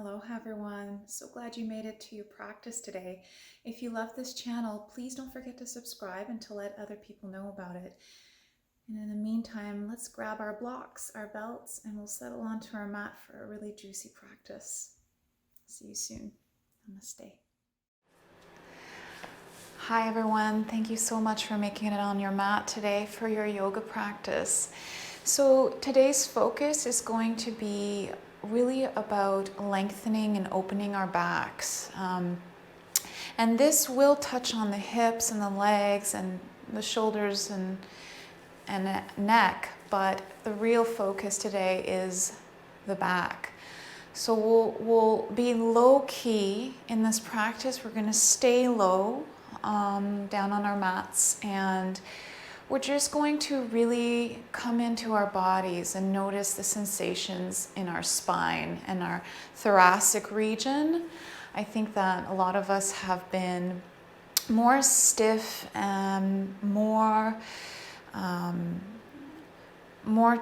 Aloha everyone, so glad you made it to your practice today. If you love this channel, please don't forget to subscribe and to let other people know about it. And in the meantime, let's grab our blocks, our belts, and we'll settle onto our mat for a really juicy practice. See you soon. Namaste. Hi everyone, thank you so much for making it on your mat today for your yoga practice. So today's focus is going to be really about lengthening and opening our backs. And this will touch on the hips and the legs and the shoulders and neck, but the real focus today is the back. So we'll be low key in this practice. We're going to stay low down on our mats, and we're just going to really come into our bodies and notice the sensations in our spine and our thoracic region. I think that a lot of us have been more stiff and more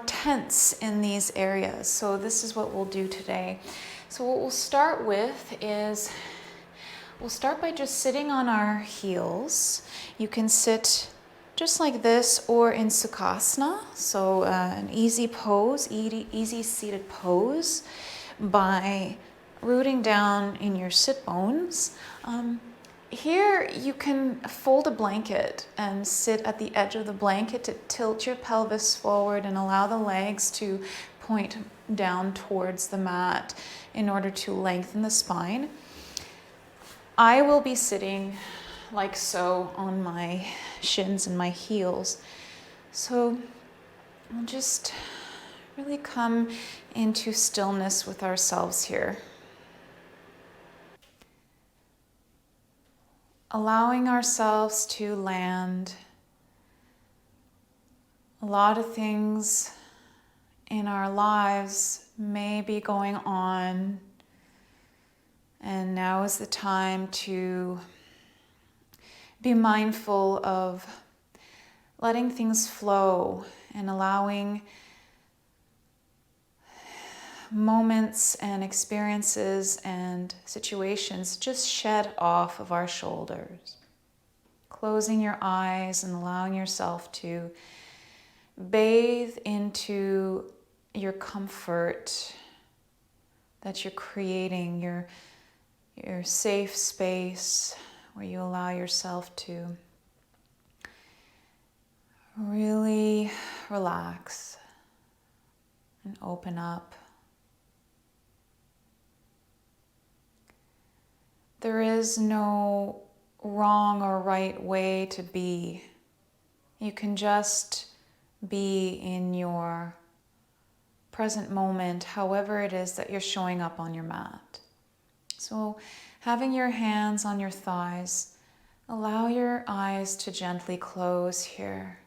tense in these areas. So this is what we'll do today. So what we'll start with is, we'll start by just sitting on our heels. You can sit just like this or in Sukhasana, so an easy pose, easy seated pose by rooting down in your sit bones. Here you can fold a blanket and sit at the edge of the blanket to tilt your pelvis forward and allow the legs to point down towards the mat in order to lengthen the spine. I will be sitting like so on my shins and my heels. So we'll just really come into stillness with ourselves here. Allowing ourselves to land. A lot of things in our lives may be going on, and now is the time to be mindful of letting things flow and allowing moments and experiences and situations just shed off of our shoulders. Closing your eyes and allowing yourself to bathe into your comfort that you're creating, your safe space where you allow yourself to really relax and open up. There is no wrong or right way to be. You can just be in your present moment, however it is that you're showing up on your mat. So having your hands on your thighs, allow your eyes to gently close here.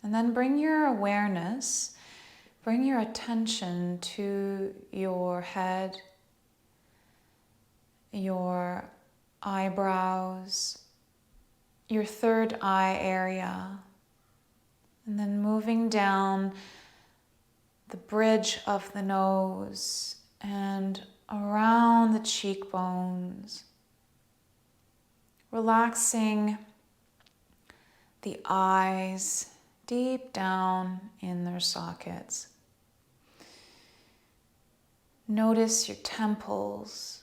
And then bring your awareness, bring your attention to your head, your eyebrows, your third eye area, and then moving down the bridge of the nose and around the cheekbones, relaxing the eyes deep down in their sockets. Notice your temples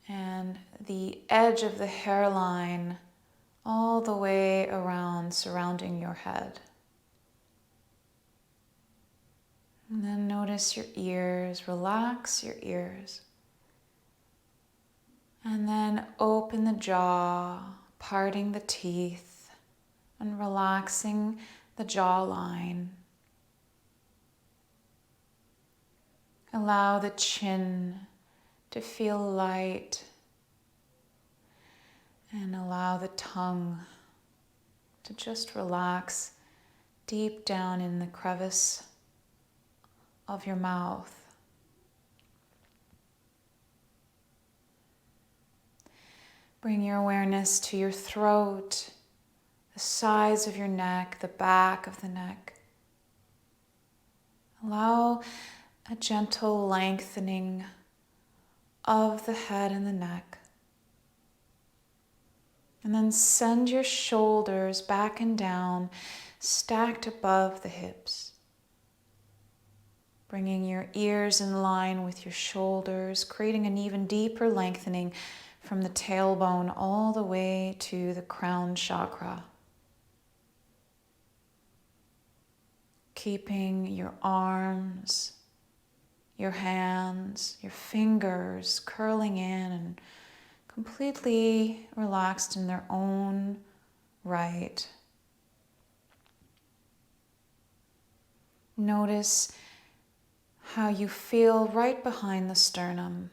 and the edge of the hairline all the way around, surrounding your head. And then notice your ears, relax your ears. And then open the jaw, parting the teeth, and relaxing the jawline. Allow the chin to feel light, and allow the tongue to just relax deep down in the crevice of your mouth. Bring your awareness to your throat, the sides of your neck, the back of the neck. Allow a gentle lengthening of the head and the neck. And then send your shoulders back and down, stacked above the hips. Bringing your ears in line with your shoulders, creating an even deeper lengthening from the tailbone all the way to the crown chakra. Keeping your arms, your hands, your fingers curling in and completely relaxed in their own right. Notice how you feel right behind the sternum.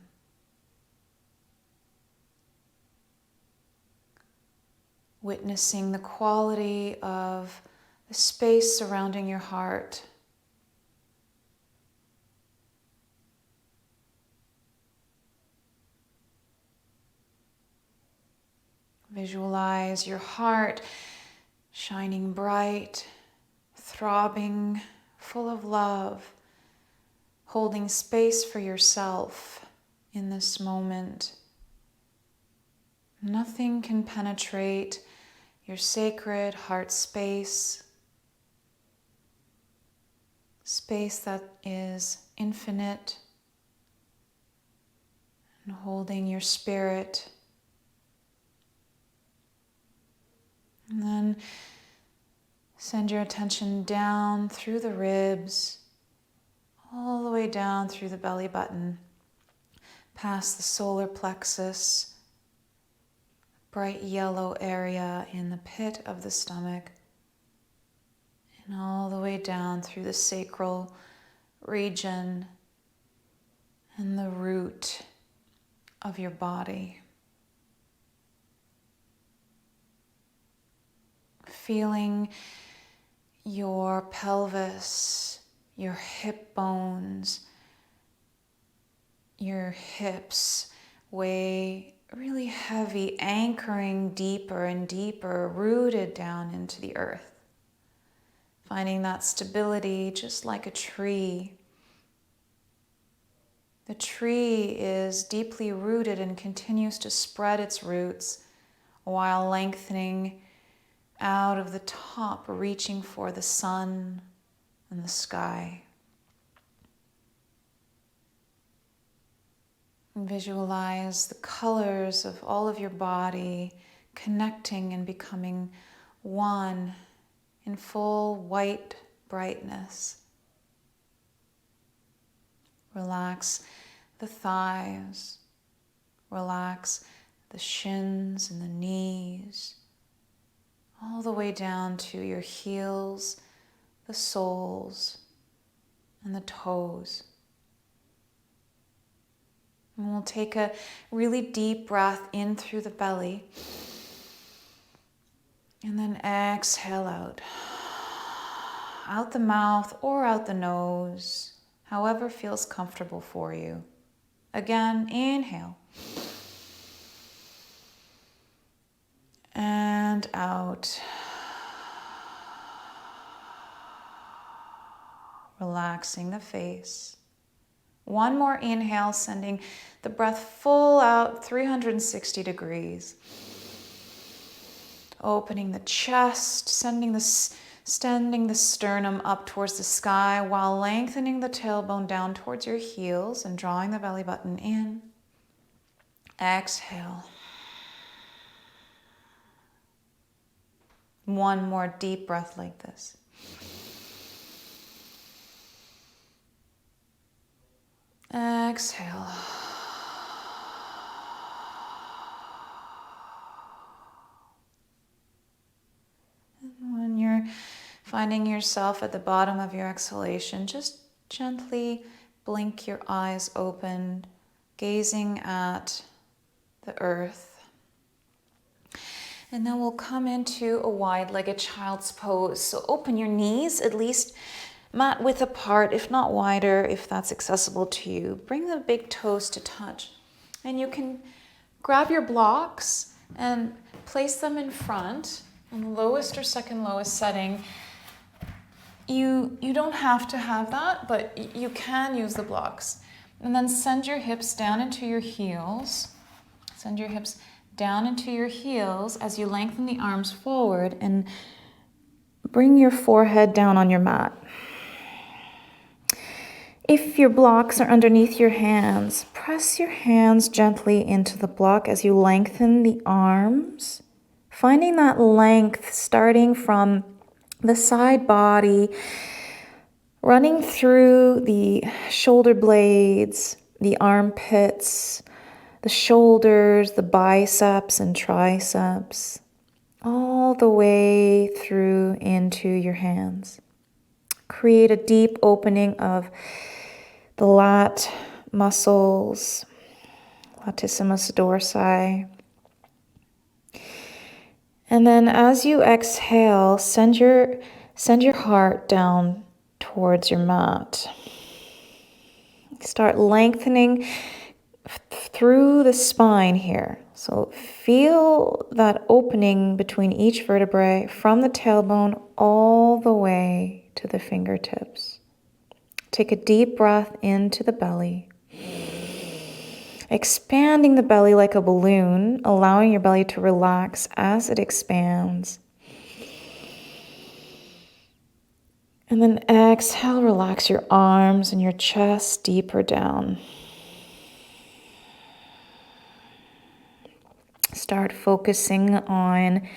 Witnessing the quality of the space surrounding your heart. Visualize your heart shining bright, throbbing, full of love, holding space for yourself in this moment. Nothing can penetrate your sacred heart space, space that is infinite, and holding your spirit. And then send your attention down through the ribs, all the way down through the belly button, past the solar plexus, bright yellow area in the pit of the stomach, and all the way down through the sacral region and the root of your body. Feeling your pelvis, your hip bones, your hips weigh really heavy, anchoring deeper and deeper, rooted down into the earth. Finding that stability just like a tree. The tree is deeply rooted and continues to spread its roots while lengthening out of the top, reaching for the sun and the sky. And visualize the colors of all of your body connecting and becoming one in full white brightness. Relax the thighs, relax the shins and the knees, all the way down to your heels, the soles, and the toes. And we'll take a really deep breath in through the belly, and then exhale out. Out the mouth or out the nose, however feels comfortable for you. Again, inhale. And out. Relaxing the face. One more inhale, sending the breath full out, 360 degrees. Opening the chest, sending the sternum up towards the sky while lengthening the tailbone down towards your heels and drawing the belly button in. Exhale. One more deep breath like this. Exhale. And when you're finding yourself at the bottom of your exhalation, just gently blink your eyes open, gazing at the earth. And then we'll come into a wide-legged child's pose. So open your knees, at least mat width apart, if not wider, if that's accessible to you. Bring the big toes to touch. And you can grab your blocks and place them in front in the lowest or second lowest setting. You don't have to have that, but you can use the blocks. And then send your hips down into your heels. Send your hips down into your heels as you lengthen the arms forward and bring your forehead down on your mat. If your blocks are underneath your hands, press your hands gently into the block as you lengthen the arms, finding that length starting from the side body, running through the shoulder blades, the armpits, the shoulders, the biceps and triceps, all the way through into your hands. Create a deep opening of the lat muscles, latissimus dorsi. And then as you exhale, send your heart down towards your mat. Start lengthening through the spine here. So feel that opening between each vertebrae from the tailbone all the way to the fingertips. Take a deep breath into the belly. Expanding the belly like a balloon, allowing your belly to relax as it expands. And then exhale, relax your arms and your chest deeper down. Start focusing on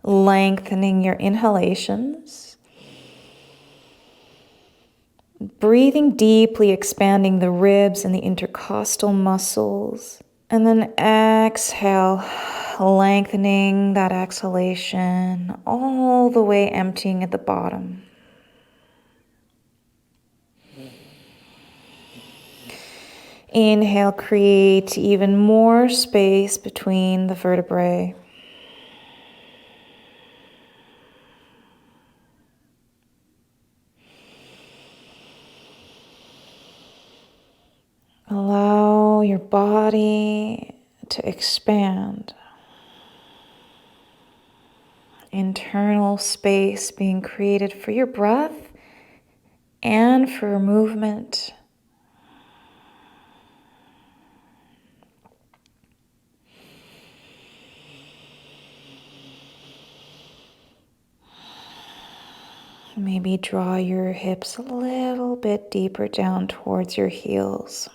lengthening your inhalations. Breathing deeply, expanding the ribs and the intercostal muscles. And then exhale, lengthening that exhalation all the way, emptying at the bottom. Inhale, create even more space between the vertebrae. Allow your body to expand. Internal space being created for your breath and for movement. Maybe draw your hips a little bit deeper down towards your heels.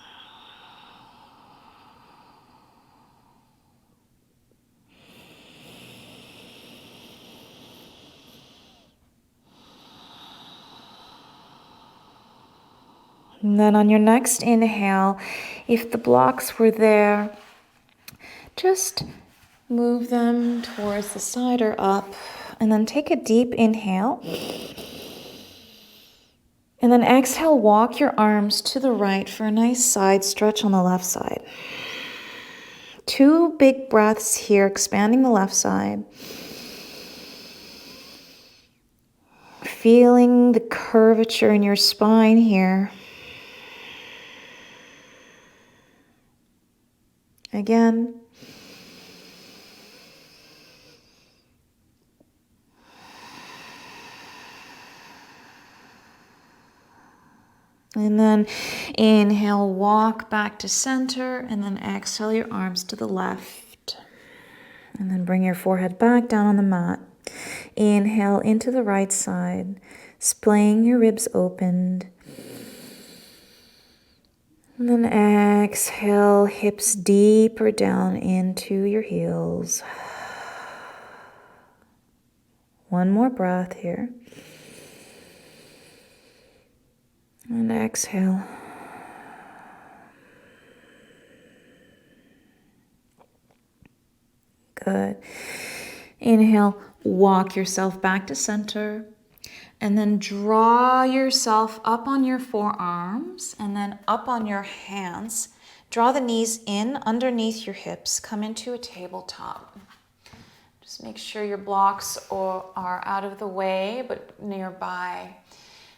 And then on your next inhale, if the blocks were there, just move them towards the side or up. And then take a deep inhale. And then exhale, walk your arms to the right for a nice side stretch on the left side. 2 big breaths here, expanding the left side. Feeling the curvature in your spine here. Again. And then inhale, walk back to center, and then exhale your arms to the left. And then bring your forehead back down on the mat. Inhale into the right side, splaying your ribs opened. And then exhale, hips deeper down into your heels. One more breath here. And exhale. Good. Inhale, walk yourself back to center. And then draw yourself up on your forearms and then up on your hands. Draw the knees in underneath your hips. Come into a tabletop. Just make sure your blocks are out of the way but nearby.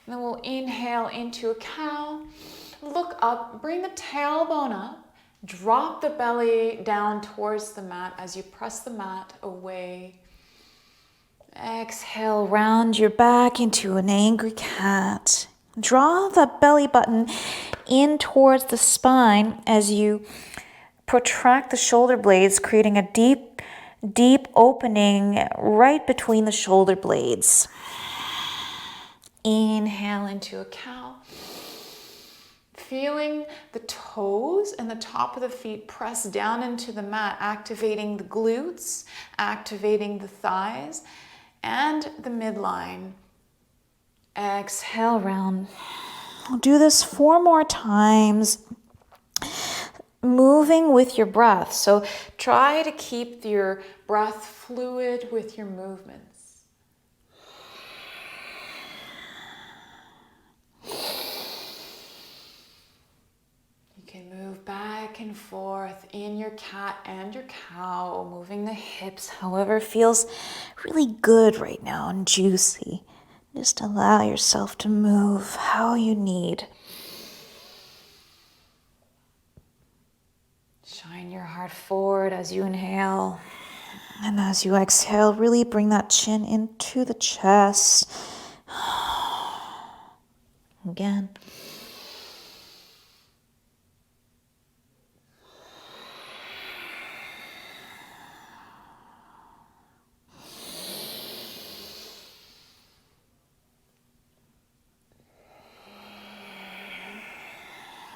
And then we'll inhale into a cow. Look up, bring the tailbone up. Drop the belly down towards the mat as you press the mat away. Exhale, round your back into an angry cat. Draw the belly button in towards the spine as you protract the shoulder blades, creating a deep opening right between the shoulder blades. Inhale into a cow. Feeling the toes and the top of the feet press down into the mat, activating the glutes, activating the thighs and the midline. Exhale, round. I'll do this 4 more times, moving with your breath. So try to keep your breath fluid with your movements. You can move back and forth in your cat and your cow, moving the hips however feels really good right now and juicy. Just allow yourself to move how you need. Shine your heart forward as you inhale. And as you exhale, really bring that chin into the chest. Again.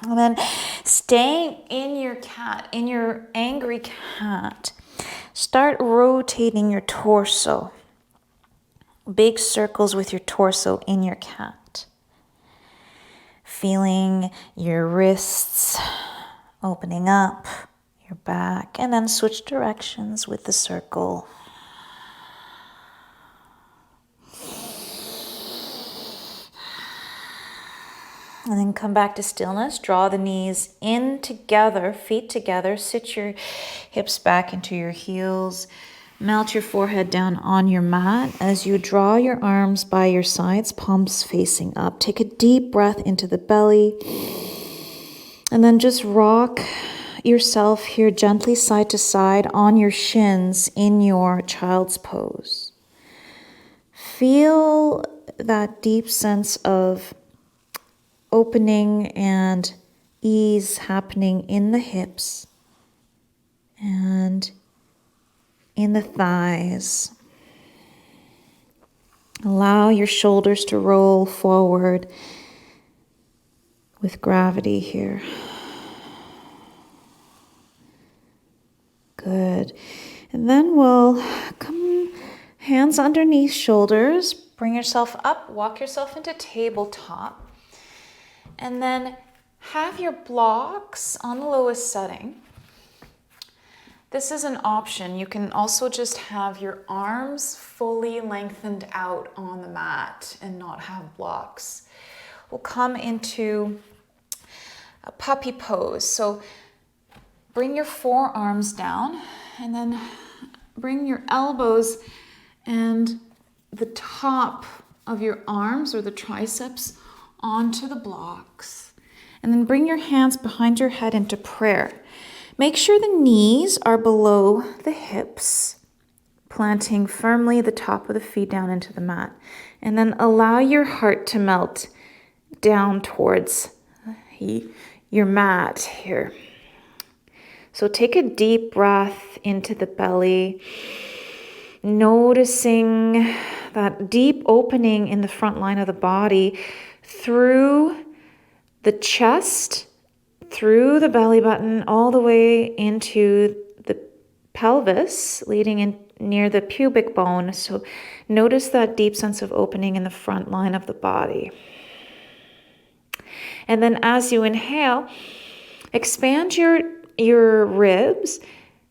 And then staying in your cat, in your angry cat, start rotating your torso. Big circles with your torso in your cat. Feeling your wrists opening up, your back, and then switch directions with the circle. And then come back to stillness. Draw the knees in together, feet together. Sit your hips back into your heels. Melt your forehead down on your mat as you draw your arms by your sides, palms facing up. Take a deep breath into the belly. And then just rock yourself here gently side to side on your shins in your child's pose. Feel that deep sense of opening and ease happening in the hips and in the thighs. Allow your shoulders to roll forward with gravity here. Good. And then we'll come hands underneath shoulders. Bring yourself up, walk yourself into tabletop. And then have your blocks on the lowest setting. This is an option. You can also just have your arms fully lengthened out on the mat and not have blocks. We'll come into a puppy pose. So bring your forearms down and then bring your elbows and the top of your arms or the triceps onto the blocks. And then bring your hands behind your head into prayer. Make sure the knees are below the hips, planting firmly the top of the feet down into the mat. And then allow your heart to melt down towards your mat here. So take a deep breath into the belly, noticing that deep opening in the front line of the body through the chest, through the belly button, all the way into the pelvis, leading in near the pubic bone. So notice that deep sense of opening in the front line of the body. And then as you inhale, expand your ribs,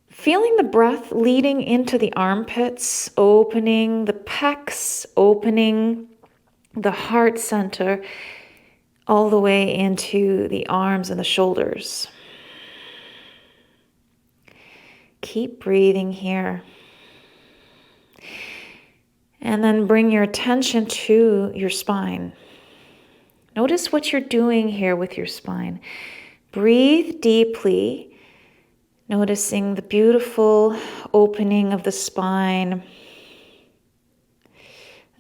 feeling the breath leading into the armpits, opening the pecs, opening the heart center, all the way into the arms and the shoulders. Keep breathing here. And then bring your attention to your spine. Notice what you're doing here with your spine. Breathe deeply, noticing the beautiful opening of the spine.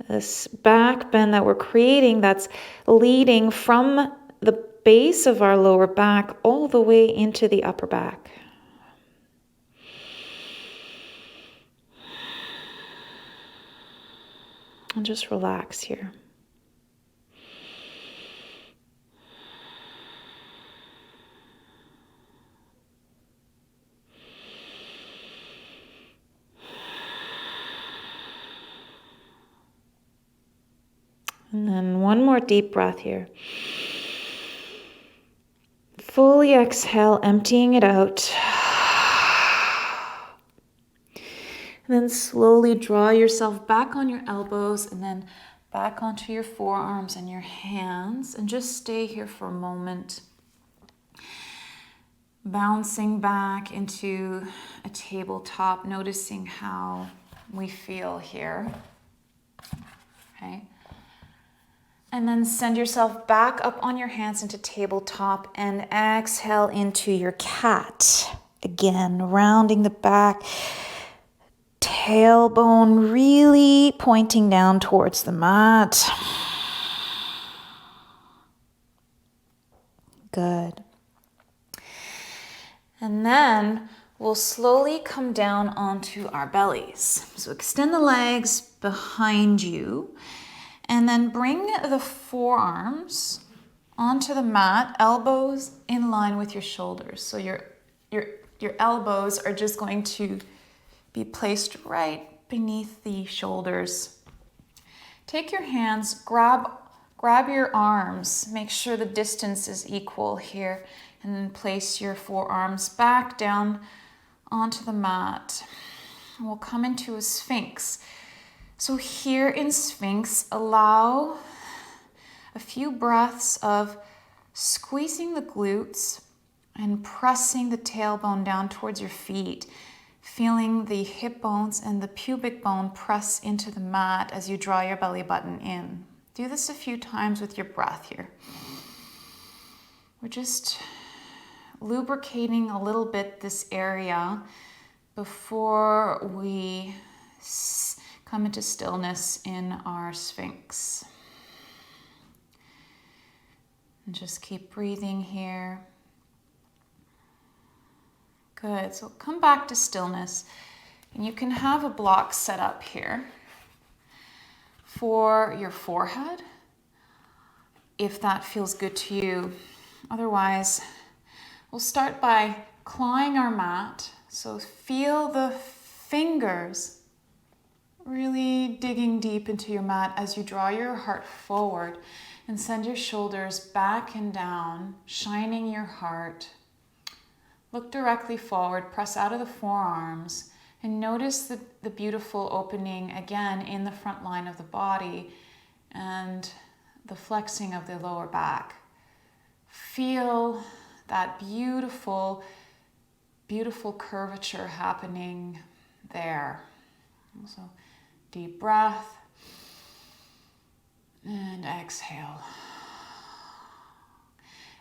This back bend that we're creating that's leading from the base of our lower back all the way into the upper back. And just relax here. And then one more deep breath here. Fully exhale, emptying it out. And then slowly draw yourself back on your elbows and then back onto your forearms and your hands. And just stay here for a moment. Bouncing back into a tabletop, noticing how we feel here. Okay. And then send yourself back up on your hands into tabletop and exhale into your cat. Again, rounding the back. Tailbone really pointing down towards the mat. Good. And then we'll slowly come down onto our bellies. So extend the legs behind you and then bring the forearms onto the mat, elbows in line with your shoulders. So your elbows are just going to be placed right beneath the shoulders. Take your hands, grab your arms, make sure the distance is equal here, and then place your forearms back down onto the mat. We'll come into a Sphinx. So here in Sphinx, allow a few breaths of squeezing the glutes and pressing the tailbone down towards your feet. Feeling the hip bones and the pubic bone press into the mat as you draw your belly button in. Do this a few times with your breath here. We're just lubricating a little bit this area before we come into stillness in our Sphinx. And just keep breathing here. Good, so come back to stillness. And you can have a block set up here for your forehead, if that feels good to you. Otherwise, we'll start by clawing our mat. So feel the fingers really digging deep into your mat as you draw your heart forward and send your shoulders back and down, shining your heart. Look directly forward, press out of the forearms, and notice the beautiful opening again in the front line of the body and the flexing of the lower back. Feel that beautiful, beautiful curvature happening there. So deep breath and exhale.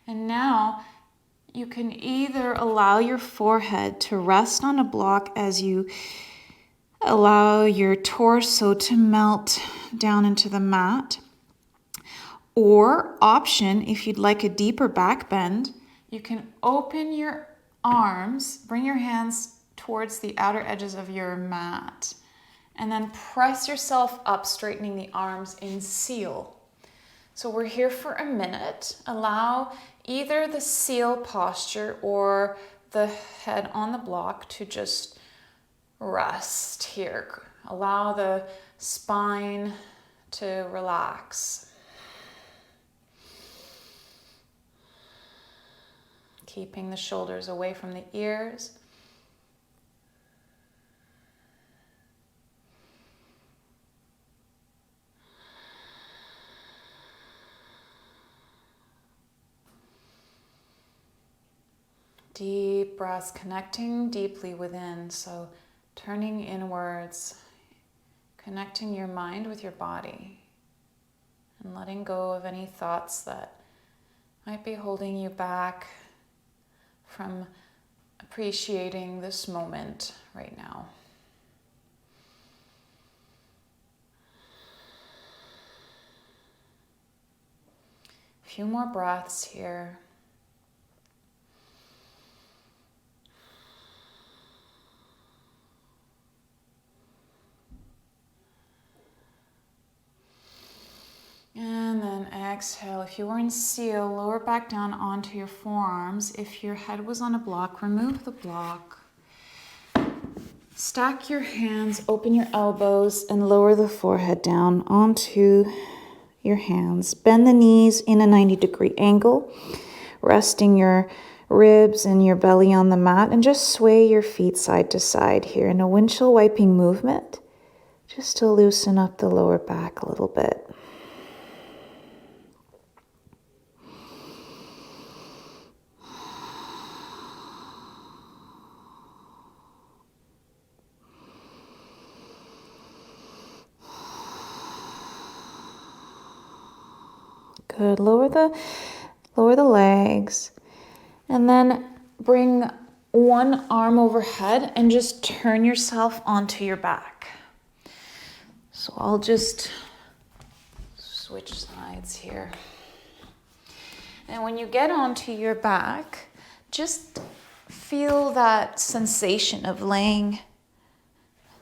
And now you can either allow your forehead to rest on a block as you allow your torso to melt down into the mat, or option, if you'd like a deeper back bend, you can open your arms, bring your hands towards the outer edges of your mat, and then press yourself up, straightening the arms in seal. So we're here for a minute. Allow either the seal posture or the head on the block to just rest here. Allow the spine to relax. Keeping the shoulders away from the ears. Deep breaths, connecting deeply within. So turning inwards, connecting your mind with your body, and letting go of any thoughts that might be holding you back from appreciating this moment right now. few more breaths here. And then exhale. If you were in seal, lower back down onto your forearms. If your head was on a block, remove the block. Stack your hands, open your elbows, and lower the forehead down onto your hands. Bend the knees in a 90-degree angle, resting your ribs and your belly on the mat, and just sway your feet side to side here in a windshield wiping movement, just to loosen up the lower back a little bit. Good. Lower the legs, and then bring one arm overhead and just turn yourself onto your back. So I'll just switch sides here. And when you get onto your back, just feel that sensation of laying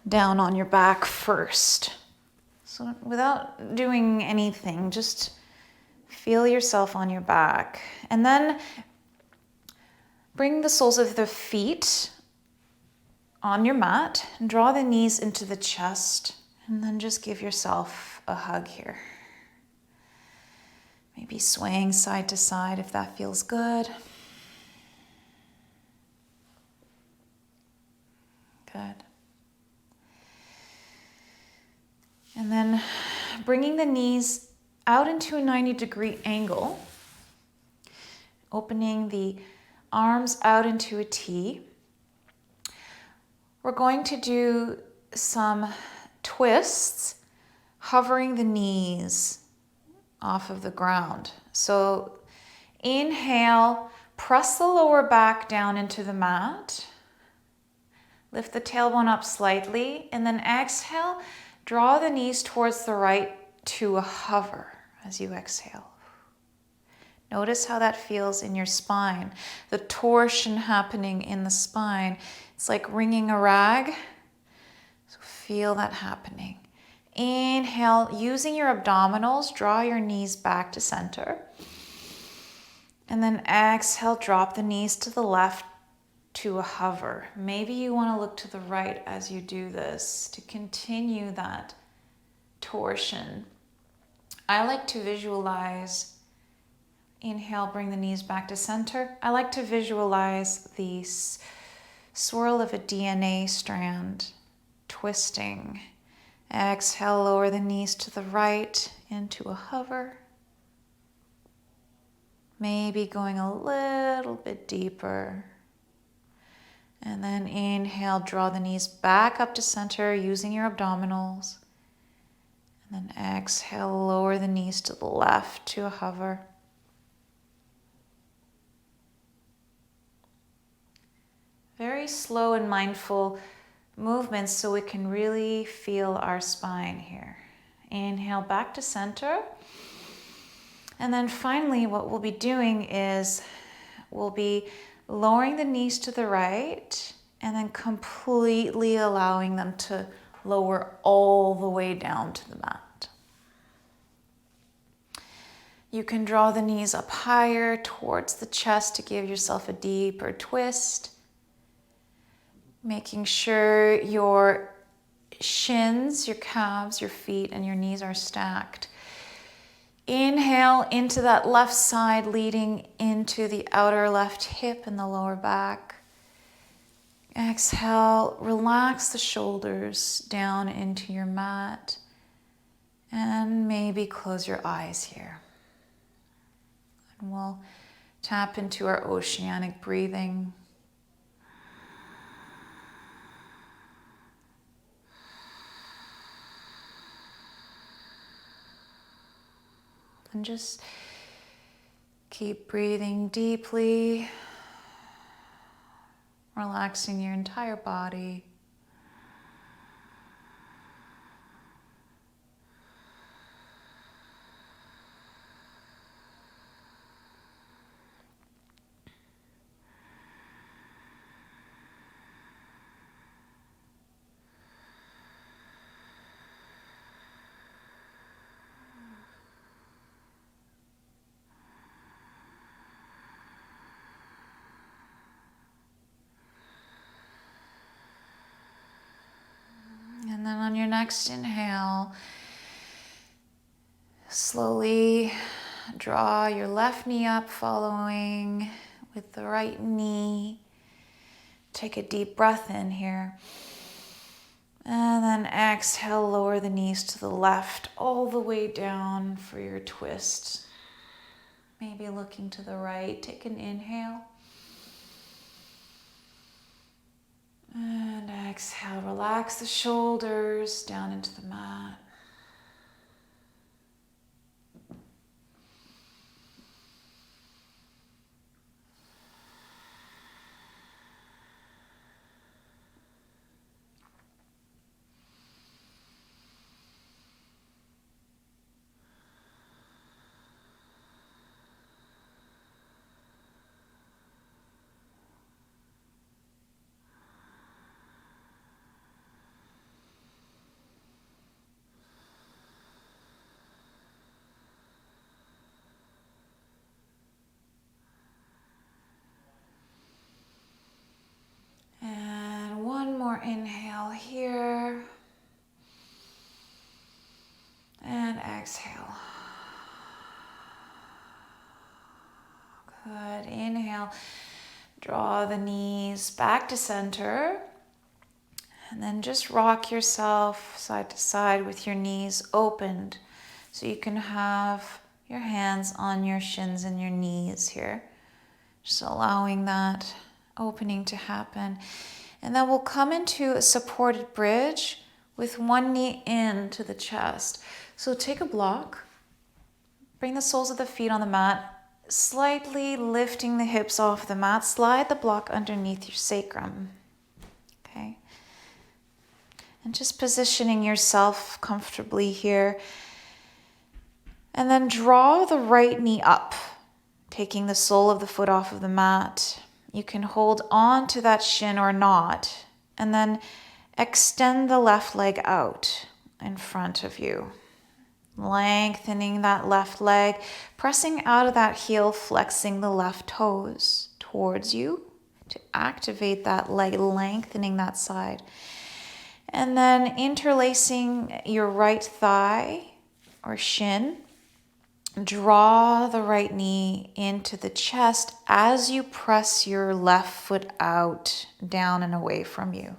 down on your back first. So without doing anything, just feel yourself on your back. And then bring the soles of the feet on your mat and draw the knees into the chest. And then just give yourself a hug here. Maybe swaying side to side if that feels good. Good. And then bringing the knees out into a 90-degree angle, opening the arms out into a T. We're going to do some twists, hovering the knees off of the ground. So inhale, press the lower back down into the mat. Lift the tailbone up slightly, and then exhale, draw the knees towards the right to a hover as you exhale. Notice how that feels in your spine. The torsion happening in the spine. It's like wringing a rag. So feel that happening. Inhale, using your abdominals, draw your knees back to center. And then exhale, drop the knees to the left to a hover. Maybe you want to look to the right as you do this to continue that torsion. I like to visualize, inhale, bring the knees back to center. I like to visualize the swirl of a DNA strand twisting. Exhale, lower the knees to the right into a hover. Maybe going a little bit deeper. And then inhale, draw the knees back up to center using your abdominals. And then exhale, lower the knees to the left to a hover. Very slow and mindful movements so we can really feel our spine here. Inhale back to center. And then finally, what we'll be doing is we'll be lowering the knees to the right and then completely allowing them to lower all the way down to the mat. You can draw the knees up higher towards the chest to give yourself a deeper twist, making sure your shins, your calves, your feet, and your knees are stacked. Inhale into that left side, leading into the outer left hip and the lower back. Exhale, relax the shoulders down into your mat. And maybe close your eyes here. And we'll tap into our oceanic breathing. And just keep breathing deeply, relaxing your entire body. next inhale, slowly draw your left knee up, following with the right knee. Take a deep breath in here. And then exhale, lower the knees to the left, all the way down for your twist. Maybe looking to the right. Take an inhale. And exhale, relax the shoulders down into the mat. And one more inhale here. And exhale. Good. Inhale. Draw the knees back to center. And then just rock yourself side to side with your knees opened. So you can have your hands on your shins and your knees here. Just allowing that opening to happen. And then we'll come into a supported bridge with one knee into the chest. So take a block, bring the soles of the feet on the mat, slightly lifting the hips off the mat, slide the block underneath your sacrum. Okay. And just positioning yourself comfortably here. And then draw the right knee up, taking the sole of the foot off of the mat. You can hold on to that shin or not, and then extend the left leg out in front of you. Lengthening that left leg, pressing out of that heel, flexing the left toes towards you to activate that leg, lengthening that side. And then interlacing your right thigh or shin. Draw the right knee into the chest as you press your left foot out, down and away from you.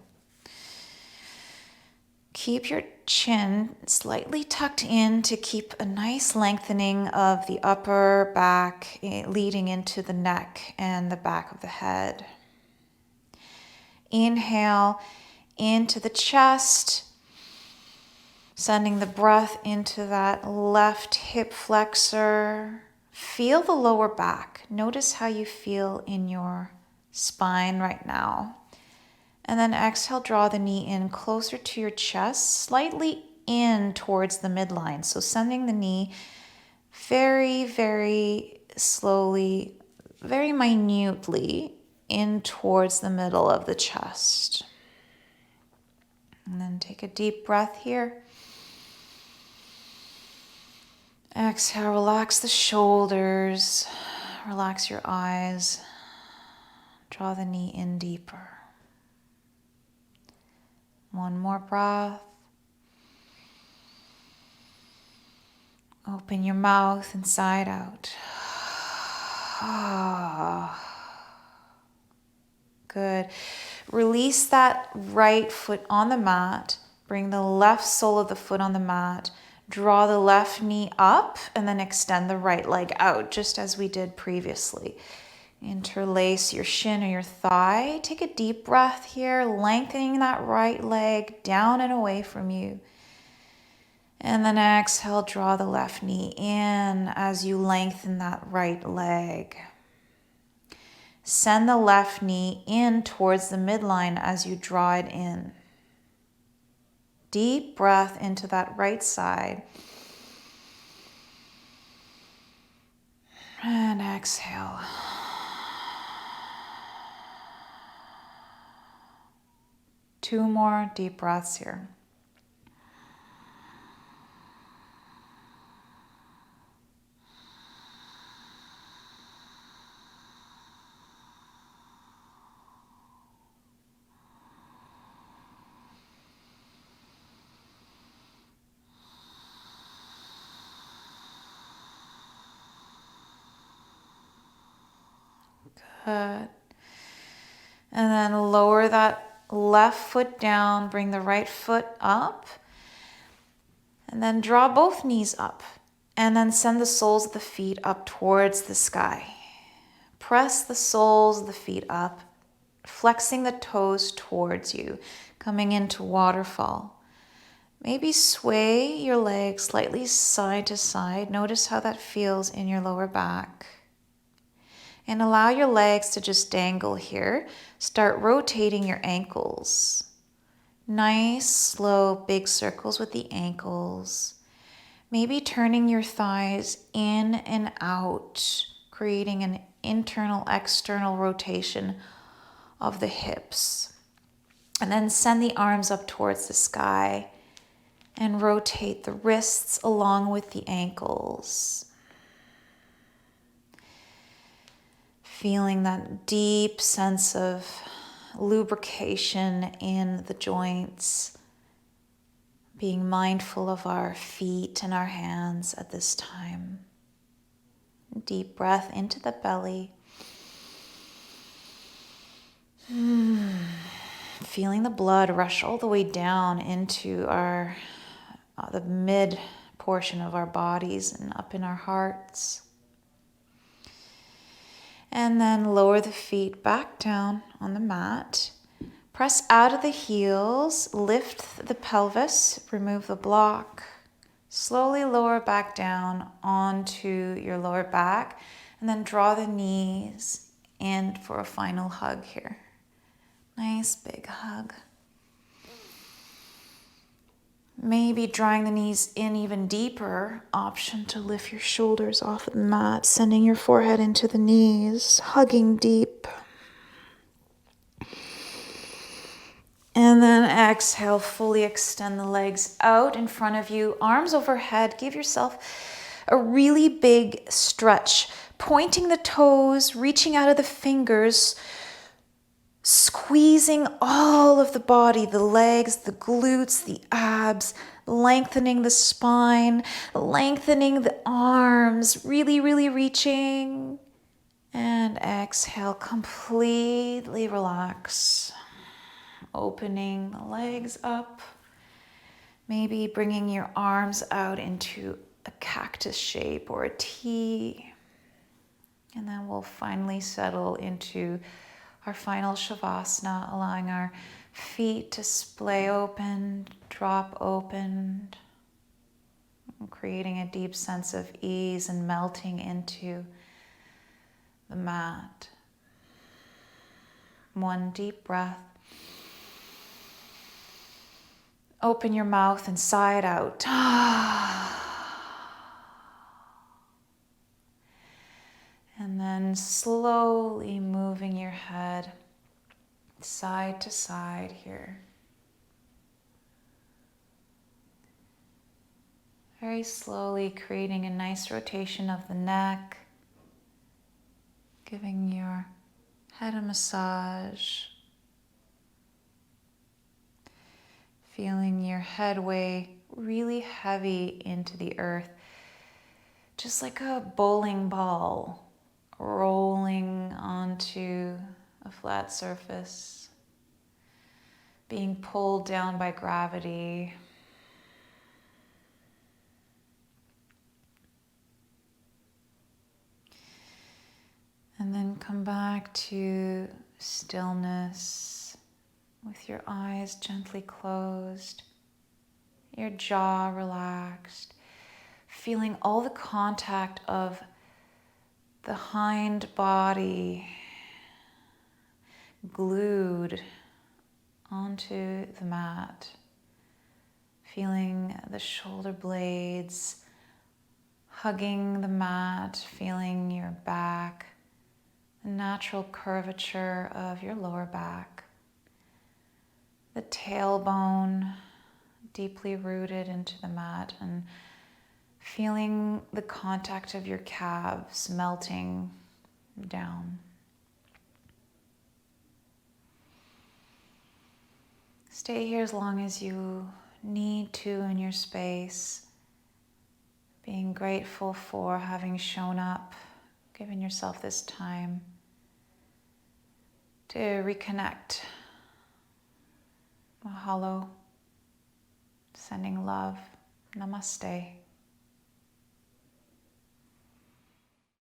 Keep your chin slightly tucked in to keep a nice lengthening of the upper back, leading into the neck and the back of the head. Inhale into the chest. Sending the breath into that left hip flexor. Feel the lower back. Notice how you feel in your spine right now. And then exhale, draw the knee in closer to your chest, slightly in towards the midline. So sending the knee very, very slowly, very minutely in towards the middle of the chest. And then take a deep breath here. Exhale, relax the shoulders, relax your eyes, draw the knee in deeper. One more breath. Open your mouth inside out. Good. Release that right foot on the mat. Bring the left sole of the foot on the mat. Draw the left knee up and then extend the right leg out, just as we did previously. Interlace your shin or your thigh. Take a deep breath here, lengthening that right leg down and away from you. And then exhale, draw the left knee in as you lengthen that right leg. Send the left knee in towards the midline as you draw it in. Deep breath into that right side. And exhale. Two more deep breaths here. Good. And then lower that left foot down, bring the right foot up, and then draw both knees up, and then send the soles of the feet up towards the sky. Press the soles of the feet up, flexing the toes towards you, coming into waterfall. Maybe sway your legs slightly side to side. Notice how that feels in your lower back. And allow your legs to just dangle here. Start rotating your ankles. Nice, slow, big circles with the ankles. Maybe turning your thighs in and out, creating an internal, external rotation of the hips. And then send the arms up towards the sky and rotate the wrists along with the ankles. Feeling that deep sense of lubrication in the joints. Being mindful of our feet and our hands at this time. Deep breath into the belly. Feeling the blood rush all the way down into the mid portion of our bodies and up in our hearts. And then lower the feet back down on the mat. Press out of the heels, lift the pelvis, remove the block. Slowly lower back down onto your lower back, and then draw the knees in for a final hug here. Nice big hug. Maybe drawing the knees in even deeper, option to lift your shoulders off of the mat, sending your forehead into the knees, hugging deep. And then exhale, fully extend the legs out in front of you, arms overhead. Give yourself a really big stretch, pointing the toes, reaching out of the fingers, squeezing all of the body, the legs, the glutes, the abs, lengthening the spine, lengthening the arms, really, really reaching. And exhale, completely relax. Opening the legs up, maybe bringing your arms out into a cactus shape or a T. And then we'll finally settle into our final Savasana, allowing our feet to splay open, drop open, creating a deep sense of ease and melting into the mat. One deep breath. Open your mouth and sigh it out. And then slowly moving your head side to side here. Very slowly creating a nice rotation of the neck. Giving your head a massage. Feeling your head weigh really heavy into the earth, just like a bowling ball rolling onto a flat surface, being pulled down by gravity. And then come back to stillness. With your eyes gently closed, your jaw relaxed, feeling all the contact of the hind body glued onto the mat, feeling the shoulder blades hugging the mat, feeling your back, the natural curvature of your lower back. The tailbone deeply rooted into the mat and feeling the contact of your calves melting down. Stay here as long as you need to in your space, being grateful for having shown up, giving yourself this time. to reconnect. Mahalo. Sending love. Namaste.